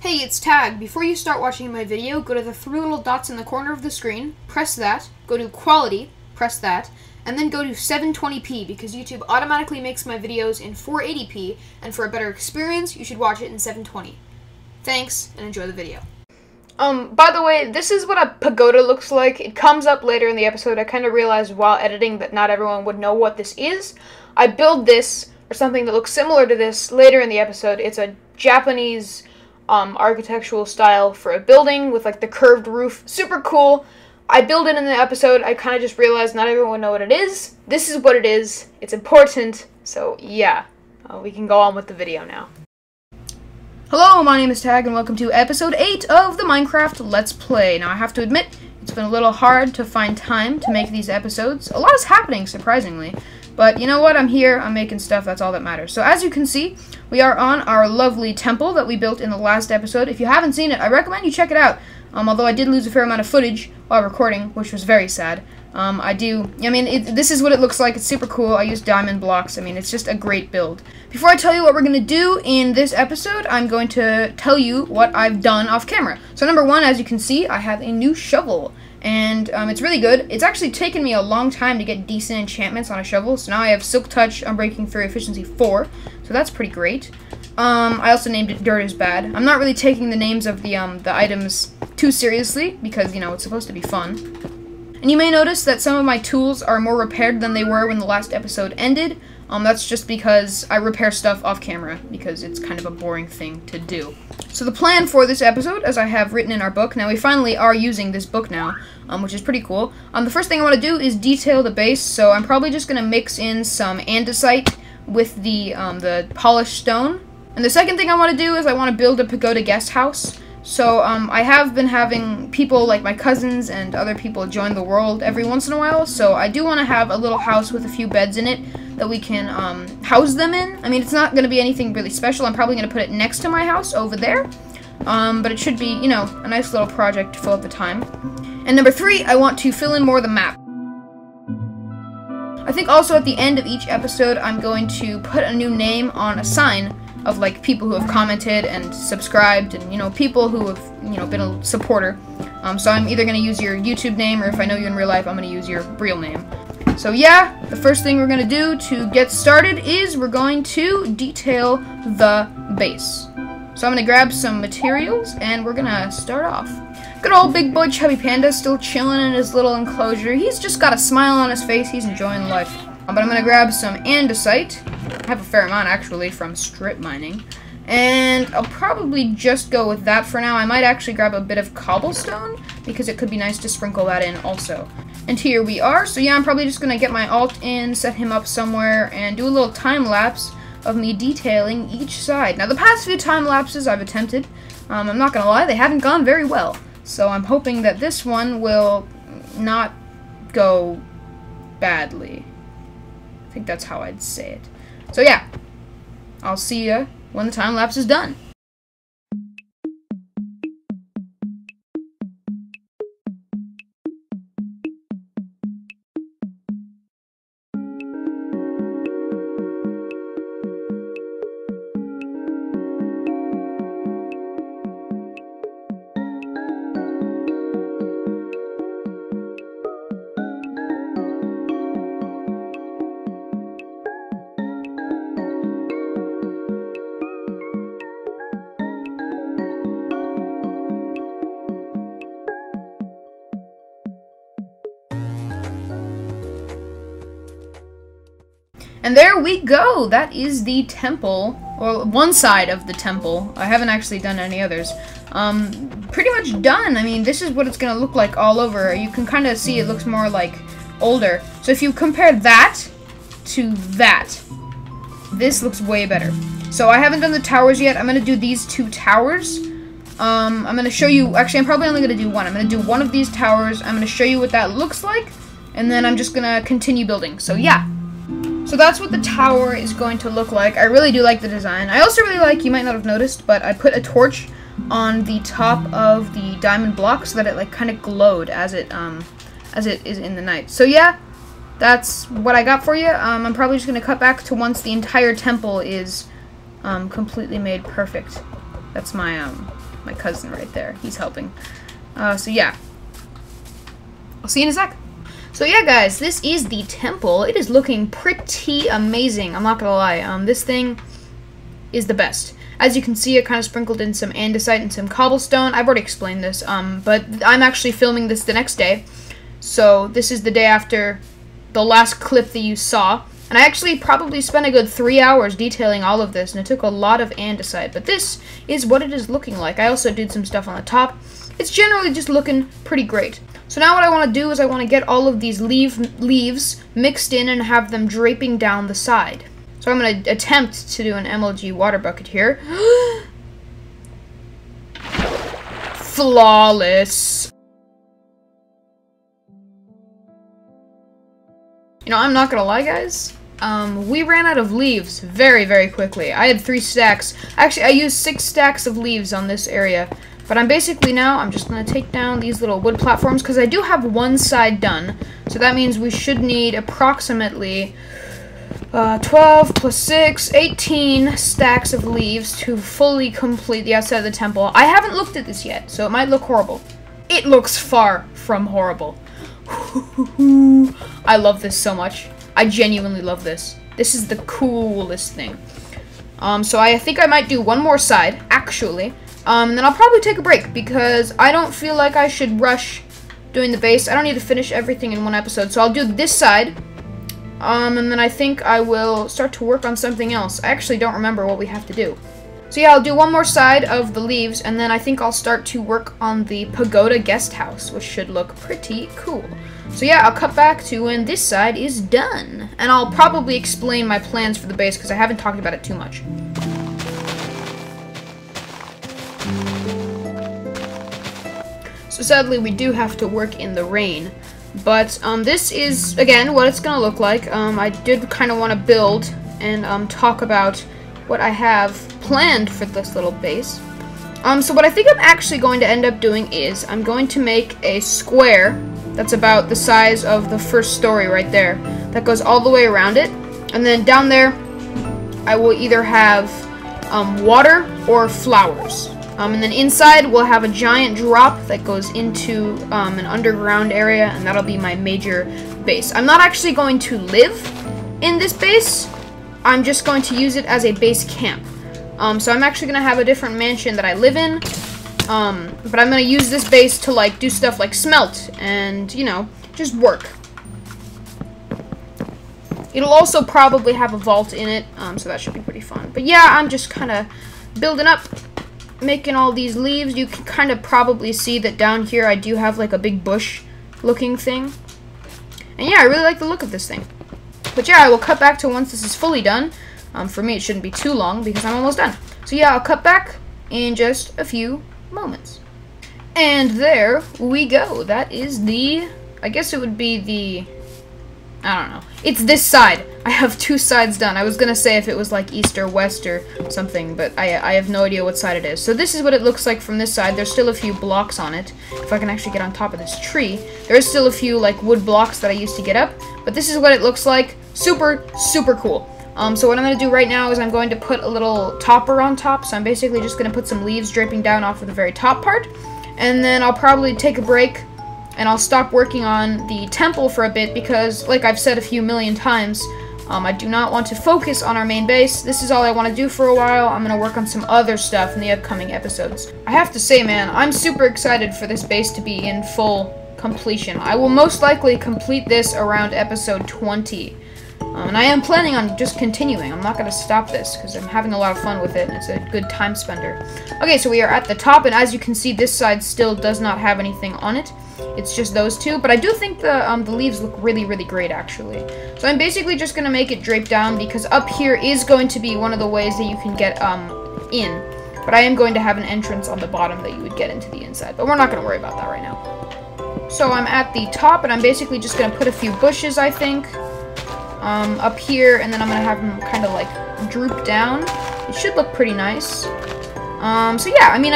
Hey, it's Tag. Before you start watching my video, go to the three little dots in the corner of the screen, press that, go to Quality, press that, and then go to 720p because YouTube automatically makes my videos in 480p, and for a better experience, you should watch it in 720. Thanks, and enjoy the video. By the way, this is what a pagoda looks like. It comes up later in the episode. I kind of realized while editing that not everyone would know what this is. I build this, or something that looks similar to this, later in the episode. It's a Japanese architectural style for a building with like the curved roof. Super cool. I build it in the episode. I kind of just realized not everyone would know what it is. This is what it is. It's important. So yeah, we can go on with the video now. Hello, my name is Tag and welcome to episode 8 of the Minecraft Let's Play. Now I have to admit, it's been a little hard to find time to make these episodes. A lot is happening, surprisingly. But you know what? I'm here, I'm making stuff, that's all that matters. So as you can see, we are on our lovely temple that we built in the last episode. If you haven't seen it, I recommend you check it out. Although I did lose a fair amount of footage while recording, which was very sad. This is what it looks like. It's super cool. I use diamond blocks. It's just a great build. Before I tell you what we're going to do in this episode, I'm going to tell you what I've done off camera. So number one, as you can see, I have a new shovel. And it's really good. It's actually taken me a long time to get decent enchantments on a shovel. So now I have Silk Touch, Unbreaking Fury, Efficiency 4. So that's pretty great. I also named it Dirt is Bad. I'm not really taking the names of the items too seriously because, it's supposed to be fun. And you may notice that some of my tools are more repaired than they were when the last episode ended. That's just because I repair stuff off camera, because it's kind of a boring thing to do. So the plan for this episode, as I have written in our book, now we finally are using this book now, which is pretty cool. The first thing I want to do is detail the base, so I'm probably just going to mix in some andesite with the polished stone. And the second thing I want to do is I want to build a pagoda guest house. So, I have been having people like my cousins and other people join the world every once in a while, so I do want to have a little house with a few beds in it that we can, house them in. It's not going to be anything really special. I'm probably going to put it next to my house over there, but it should be, a nice little project to fill up the time. And number 3, I want to fill in more of the map. I think also at the end of each episode, I'm going to put a new name on a sign of like people who have commented and subscribed and people who have been a supporter. So I'm either going to use your YouTube name, or if I know you in real life, I'm going to use your real name. So yeah, the first thing we're going to do to get started is we're going to detail the base. So I'm going to grab some materials and we're going to start off. Good old big boy Chubby Panda still chilling in his little enclosure. He's just got a smile on his face. He's enjoying life. But I'm going to grab some andesite. I have a fair amount, actually, from strip mining. And I'll probably just go with that for now. I might actually grab a bit of cobblestone, because it could be nice to sprinkle that in also. And here we are. So yeah, I'm probably just going to get my alt in, set him up somewhere, and do a little time-lapse of me detailing each side. Now, the past few time-lapses I've attempted, I'm not going to lie, they haven't gone very well. So I'm hoping that this one will not go badly. I think that's how I'd say it. So yeah, I'll see ya when the time lapse is done. And there we go! That is the temple, or one side of the temple. I haven't actually done any others. Pretty much done. This is what it's gonna look like all over. You can kind of see it looks more like older. So if you compare that to that, this looks way better. So I haven't done the towers yet. I'm gonna do these 2 towers. I'm gonna show you, actually I'm probably only gonna do one. I'm gonna do one of these towers. I'm gonna show you what that looks like, and then I'm just gonna continue building. So yeah. So that's what the tower is going to look like. I really do like the design. I also really like, you might not have noticed, but I put a torch on the top of the diamond block so that it like kind of glowed as it is in the night. So yeah, that's what I got for you. I'm probably just going to cut back to once the entire temple is completely made perfect. That's my my cousin right there. He's helping. So yeah. I'll see you in a sec. So yeah, guys, this is the temple. It is looking pretty amazing. I'm not gonna lie. This thing is the best. As you can see, I kind of sprinkled in some andesite and some cobblestone. I've already explained this, but I'm actually filming this the next day. So this is the day after the last clip that you saw. And I actually probably spent a good 3 hours detailing all of this, and it took a lot of andesite. But this is what it is looking like. I also did some stuff on the top. It's generally just looking pretty great. So now what I want to do is I want to get all of these leaves mixed in and have them draping down the side. So I'm going to attempt to do an MLG water bucket here. Flawless. You know, I'm not going to lie, guys. We ran out of leaves very, very quickly. I had 3 stacks. Actually, I used 6 stacks of leaves on this area. But I'm just going to take down these little wood platforms because I do have one side done. So that means we should need approximately 12 plus 6, 18 stacks of leaves to fully complete the outside of the temple. I haven't looked at this yet, so it might look horrible. It looks far from horrible. I love this so much. I genuinely love this. This is the coolest thing. So I think I might do one more side, actually. And then I'll probably take a break because I don't feel like I should rush doing the base. I don't need to finish everything in one episode. So I'll do this side. And then I think I will start to work on something else. I actually don't remember what we have to do. So yeah, I'll do one more side of the leaves, and then I think I'll start to work on the Pagoda guest house, which should look pretty cool. So yeah, I'll cut back to when this side is done. And I'll probably explain my plans for the base because I haven't talked about it too much. So sadly, we do have to work in the rain. But this is, again, what it's going to look like. I did kind of want to build and talk about what I have planned for this little base. So what I think I'm actually going to end up doing is I'm going to make a square that's about the size of the first story right there. That goes all the way around it. And then down there, I will either have water or flowers. And then inside, we'll have a giant drop that goes into an underground area, and that'll be my major base. I'm not actually going to live in this base. I'm just going to use it as a base camp. So I'm actually going to have a different mansion that I live in. But I'm going to use this base to, like, do stuff like smelt and, you know, just work. It'll also probably have a vault in it, so that should be pretty fun. But yeah, I'm just kind of building up, making all these leaves. You can kind of probably see that down here I do have like a big bush looking thing. And yeah, I really like the look of this thing. But yeah, I will cut back to once this is fully done. For me, it shouldn't be too long because I'm almost done. So yeah, I'll cut back in just a few moments. And there we go. That is the, I guess it would be the, I don't know. It's this side. I have 2 sides done. I was going to say if it was like east or west or something, but I have no idea what side it is. So this is what it looks like from this side. There's still a few blocks on it. If I can actually get on top of this tree. There's still a few like wood blocks that I used to get up. But this is what it looks like. Super, super cool. So what I'm going to do right now is I'm going to put a little topper on top. So I'm basically just going to put some leaves draping down off of the very top part. And then I'll probably take a break. And I'll stop working on the temple for a bit because, like I've said a few million times, I do not want to focus on our main base. This is all I want to do for a while. I'm going to work on some other stuff in the upcoming episodes. I have to say, man, I'm super excited for this base to be in full completion. I will most likely complete this around episode 20. And I am planning on just continuing. I'm not going to stop this because I'm having a lot of fun with it, and it's a good time spender. Okay, so we are at the top, and as you can see, this side still does not have anything on it. It's just those 2, but I do think the leaves look really, really great, actually. So I'm basically just going to make it drape down because up here is going to be one of the ways that you can get in. But I am going to have an entrance on the bottom that you would get into the inside, but we're not going to worry about that right now. So I'm at the top, and I'm basically just going to put a few bushes, I think, up here, and then I'm going to have them kind of like droop down. It should look pretty nice. So yeah, I mean,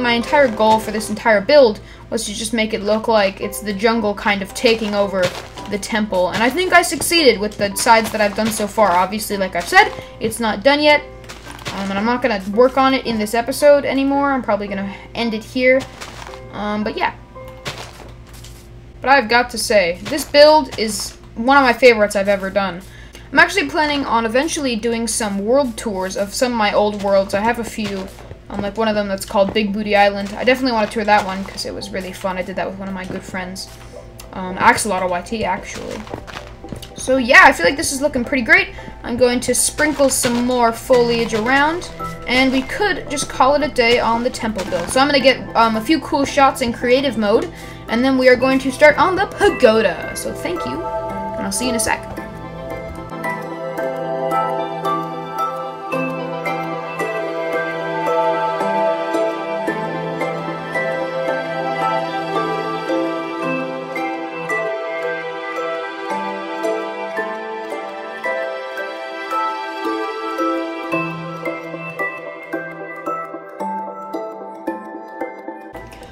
my entire goal for this entire build was to just make it look like it's the jungle kind of taking over the temple. And I think I succeeded with the sides that I've done so far. Obviously, like I've said, it's not done yet. And I'm not going to work on it in this episode anymore. I'm probably going to end it here. But yeah. But I've got to say, this build is one of my favorites I've ever done. I'm actually planning on eventually doing some world tours of some of my old worlds. I have a few. Like one of them that's called Big Booty Island. I definitely want to tour that one because it was really fun. I did that with one of my good friends. Axolotl YT, actually. So yeah, I feel like this is looking pretty great. I'm going to sprinkle some more foliage around, and we could just call it a day on the temple build. So I'm going to get a few cool shots in creative mode, and then we are going to start on the pagoda. So thank you, and I'll see you in a sec.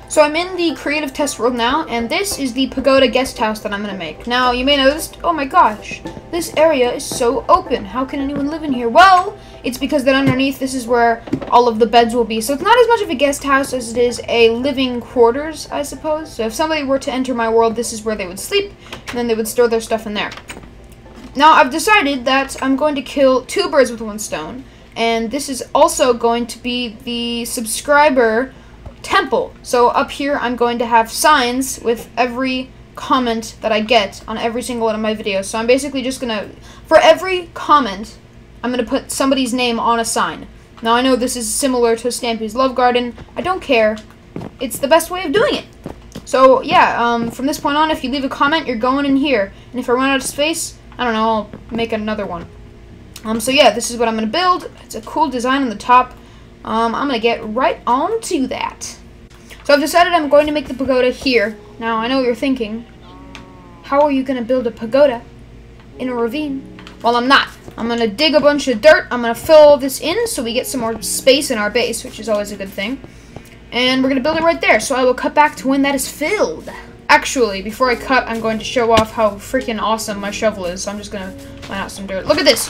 So I'm in the creative test world now, and this is the pagoda guest house that I'm going to make. Now, you may notice, oh my gosh, this area is so open. How can anyone live in here? Well, it's because that underneath, this is where all of the beds will be. So it's not as much of a guest house as it is a living quarters, I suppose. So if somebody were to enter my world, this is where they would sleep, and then they would store their stuff in there. Now, I've decided that I'm going to kill 2 birds with 1 stone, and this is also going to be the subscriber temple. So up here I'm going to have signs with every comment that I get on every single one of my videos. So I'm basically just gonna, for every comment, I'm gonna put somebody's name on a sign. Now I know this is similar to Stampy's Love Garden. I don't care. It's the best way of doing it. So yeah, from this point on, if you leave a comment, you're going in here. And if I run out of space, I don't know, I'll make another one. So yeah, this is what I'm gonna build. It's a cool design on the top. I'm going to get right on to that. So I've decided I'm going to make the pagoda here. Now, I know what you're thinking. How are you going to build a pagoda in a ravine? Well, I'm not. I'm going to dig a bunch of dirt. I'm going to fill all this in so we get some more space in our base, which is always a good thing. And we're going to build it right there. So I will cut back to when that is filled. Actually, before I cut, I'm going to show off how freaking awesome my shovel is. So I'm just going to line out some dirt. Look at this.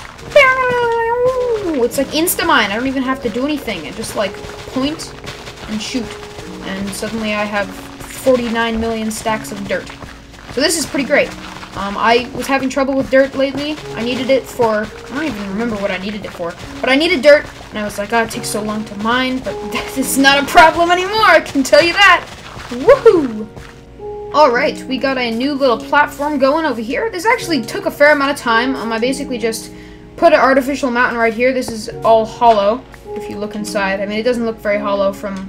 It's like insta-mine. I don't even have to do anything. I just like point and shoot. And suddenly I have 49 million stacks of dirt. So this is pretty great. I was having trouble with dirt lately. I needed it for, I don't even remember what I needed it for. But I needed dirt, and I was like, oh, it takes so long to mine. But this is not a problem anymore, I can tell you that. Woohoo! Alright, we got a new little platform going over here. This actually took a fair amount of time. I basically just put an artificial mountain right here. This is all hollow, if you look inside. I mean, it doesn't look very hollow from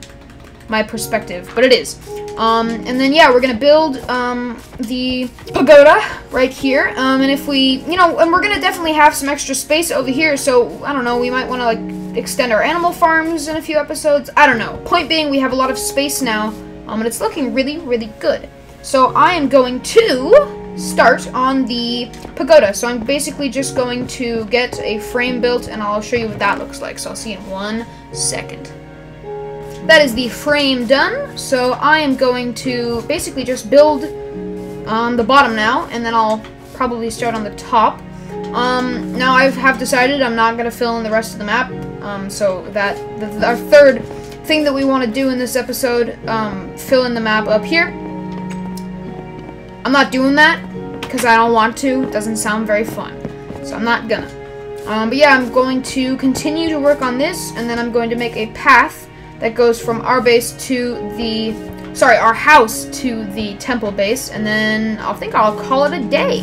my perspective, but it is. And then, yeah, we're going to build the pagoda right here. And if we, you know, and we're going to definitely have some extra space over here, so, I don't know, we might want to, like, extend our animal farms in a few episodes. I don't know. Point being, we have a lot of space now, and it's looking really, really good. So I am going to start on the pagoda. So I'm basically just going to get a frame built, and I'll show you what that looks like. So I'll see you in 1 second. That is the frame done. So I am going to basically just build the bottom now, and then I'll probably start on the top. Now I have decided I'm not going to fill in the rest of the map. So that our third thing that we want to do in this episode, fill in the map up here. I'm not doing that because I don't want to. It doesn't sound very fun. So I'm not gonna. But yeah, I'm going to continue to work on this, and then I'm going to make a path that goes from our base to the, our house to the temple base, and then I think I'll call it a day.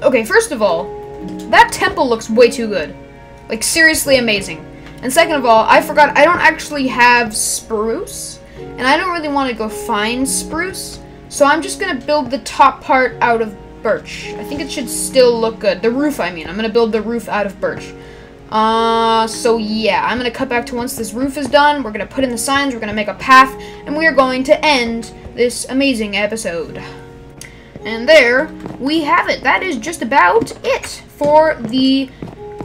Okay, first of all, that temple looks way too good. Like, seriously amazing. And second of all, I forgot I don't actually have spruce, and I don't really want to go find spruce, so I'm just going to build the top part out of birch. I think it should still look good. The roof, I mean. I'm going to build the roof out of birch. So yeah, I'm going to cut back to once this roof is done. We're going to put in the signs, we're going to make a path, and we are going to end this amazing episode. And there we have it. That is just about it for the,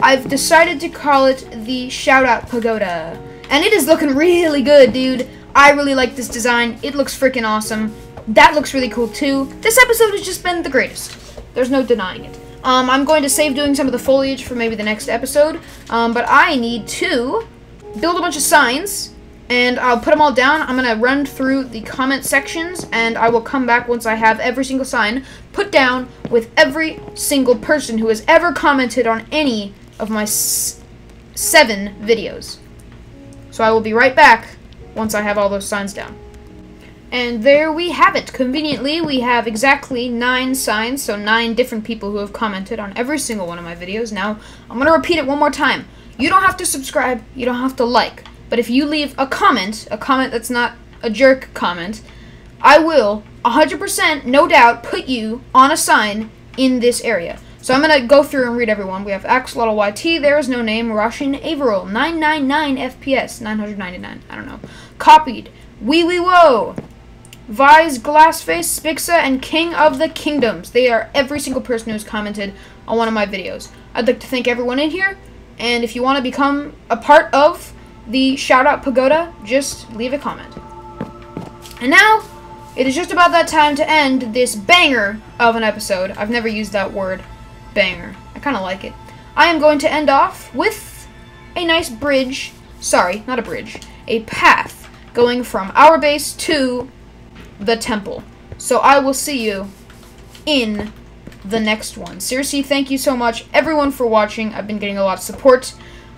I've decided to call it the Shoutout Pagoda. And it is looking really good, dude. I really like this design. It looks freaking awesome. That looks really cool too. This episode has just been the greatest. There's no denying it. I'm going to save doing some of the foliage for maybe the next episode, but I need to build a bunch of signs, and I'll put them all down. I'm going to run through the comment sections, and I will come back once I have every single sign put down with every single person who has ever commented on any of my 7 videos. So I will be right back once I have all those signs down. And there we have it. Conveniently, we have exactly 9 signs, so 9 different people who have commented on every single one of my videos. Now, I'm going to repeat it one more time. You don't have to subscribe, you don't have to like, but if you leave a comment that's not a jerk comment, I will 100%, no doubt, put you on a sign in this area. So I'm going to go through and read everyone. We have Axolotl YT, there is no name, Russian Averill, 999 FPS, 999, I don't know. Copied, Wee Wee Woe, Vise, Glassface, Spixa, and King of the Kingdoms. They are every single person who has commented on one of my videos. I'd like to thank everyone in here, and if you want to become a part of the Shoutout Pagoda, just leave a comment. And now, it is just about that time to end this banger of an episode. I've never used that word, banger. I kind of like it. I am going to end off with a nice bridge. Sorry, not a bridge. A path going from our base to the temple. So I will see you in the next one. Seriously, thank you so much, everyone, for watching. I've been getting a lot of support.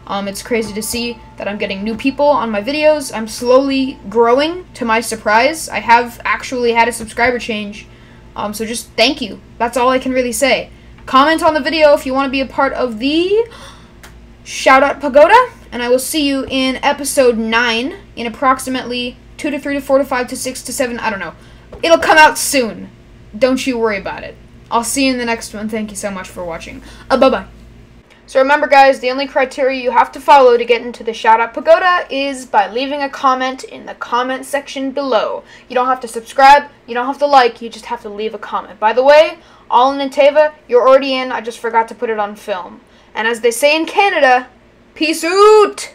It's crazy to see that I'm getting new people on my videos. I'm slowly growing, to my surprise. I have actually had a subscriber change. So just thank you. That's all I can really say. Comment on the video if you want to be a part of the Shoutout Pagoda, and I will see you in episode 9 in approximately 2 to 3 to 4 to 5 to 6 to 7, I don't know. It'll come out soon. Don't you worry about it. I'll see you in the next one. Thank you so much for watching. Bye-bye. So remember, guys, the only criteria you have to follow to get into the Shoutout Pagoda is by leaving a comment in the comment section below. You don't have to subscribe, you don't have to like, you just have to leave a comment. By the way, all in Teva, you're already in. I just forgot to put it on film. And as they say in Canada, peace out!